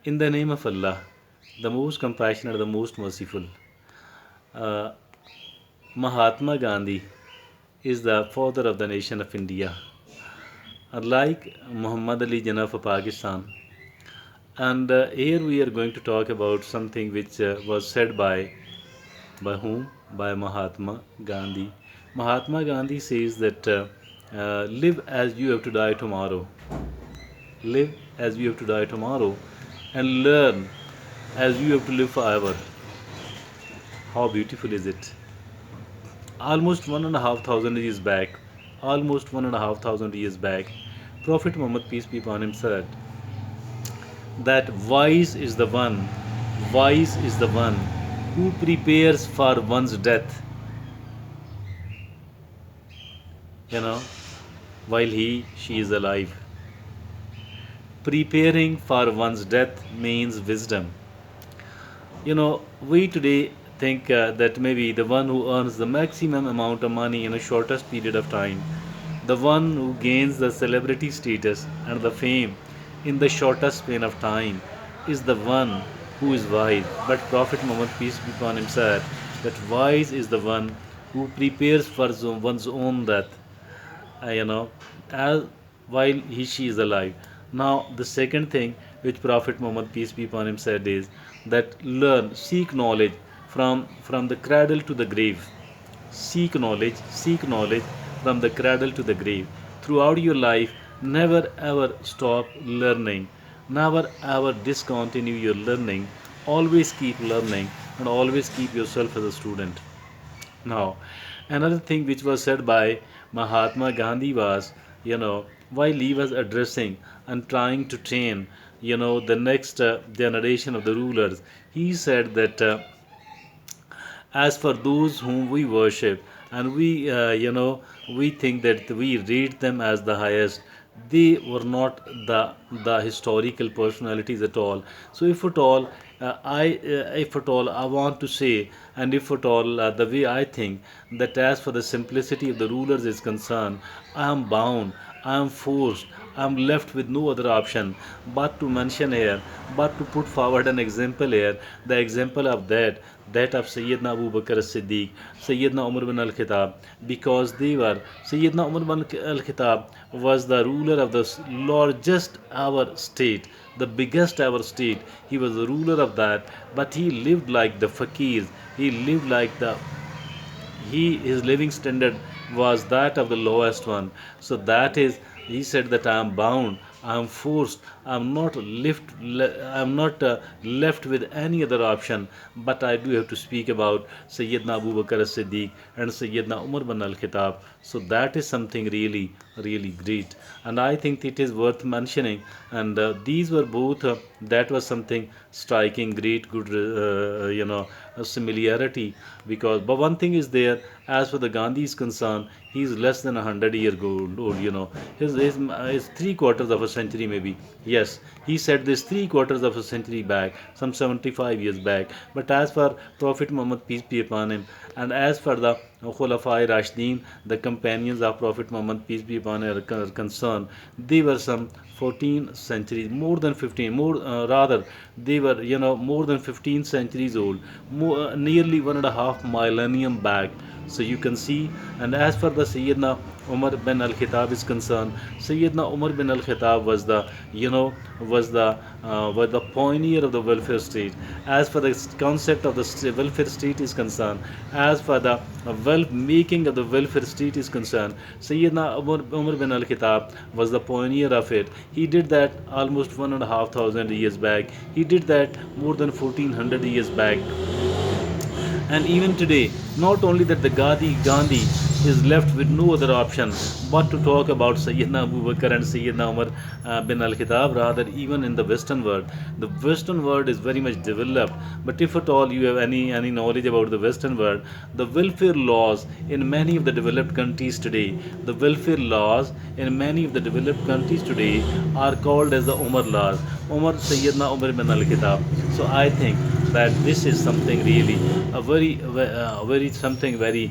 In the name of Allah, the most compassionate, the most merciful. Uh, Mahatma Gandhi is the father of the nation of India, unlike Muhammad Ali Jinnah of Pakistan. And here we are going to talk about something which was said by whom? By Mahatma Gandhi. Mahatma Gandhi says that live as you have to die tomorrow. Live as you have to die tomorrow, and learn as you have to live forever. How beautiful is it? Almost 1,500 years back, almost 1,500 years back, Prophet Muhammad, peace be upon him, said that wise is the one who prepares for one's death, you know, while she is alive. Preparing for one's death means wisdom. We today think that maybe the one who earns the maximum amount of money in a shortest period of time, the one who gains the celebrity status and the fame in the shortest span of time, is the one who is wise. But Prophet Muhammad, peace be upon him, said that wise is the one who prepares for one's own death, you know, as while she is alive. Now, the second thing which Prophet Muhammad, peace be upon him, said is that learn, seek knowledge from the cradle to the grave. Seek knowledge from the cradle to the grave. Throughout your life, never ever stop learning. Never ever discontinue your learning. Always keep learning and always keep yourself as a student. Now, another thing which was said by Mahatma Gandhi was, while he was addressing and trying to train, the next generation of the rulers, he said that as for those whom we worship, and we think that we rate them as the highest, they were not the historical personalities at all. So if at all I want to say, and if at all the way I think, that as for the simplicity of the rulers is concerned, I am bound, I am forced, I am left with no other option but to mention here, but to put forward an example here, the example of that of Sayyidina Abubakar as-Siddiq, Sayyidina Umar bin Al-Khitab, because they were, Sayyidina Umar bin Al-Khitab was the ruler of the largest ever state, the biggest ever state. He was the ruler of that, but he lived like the fakirs. He lived like his living standard was that of the lowest one. So that is, he said that I am bound, I am forced, I am not left with any other option, but I do have to speak about Sayyidina Abu Bakr as-Siddiq and Sayyidina Umar bin Al-Khitab. So that is something really, really great, and I think it is worth mentioning. And these were both that was something striking, great, good, a similarity. Because but one thing is there, as for the Gandhi is concerned, he is less than 100 year old. His 3/4 of a century maybe. Yes, he said this 3/4 of a century back, some 75 years back. But as for Prophet Muhammad, peace be upon him, and as for the Khulafai Rashidin, the companions of Prophet Muhammad, peace be upon him, are concerned, they were some 14 centuries, more than 15, more rather, they were more than 15 centuries old, nearly 1.5 millennium back. So you can see. And as for the Sayyidina Umar bin Al-Khitab is concerned, Sayyidina Umar bin Al-Khitab was the pioneer of the welfare state. As for the concept of the welfare state is concerned, as for the wealth making of the welfare state is concerned, Sayyidina Umar bin Al-Khitab was the pioneer of it. He did that almost 1,500 years back. He did that more than 1,400 years back. And even today, not only that the Gandhi is left with no other option but to talk about Sayyidina Abu Bakr and Sayyidina Umar bin Al-Khitab. Rather, even in the Western world, the Western world is very much developed. But if at all you have any knowledge about the Western world, the welfare laws in many of the developed countries today, the welfare laws in many of the developed countries today are called as the Umar laws. Sayyidina Umar bin Al-Khitab. So I think that this is something really very something very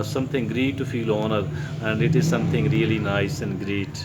something great to feel honored, and it is something really nice and great.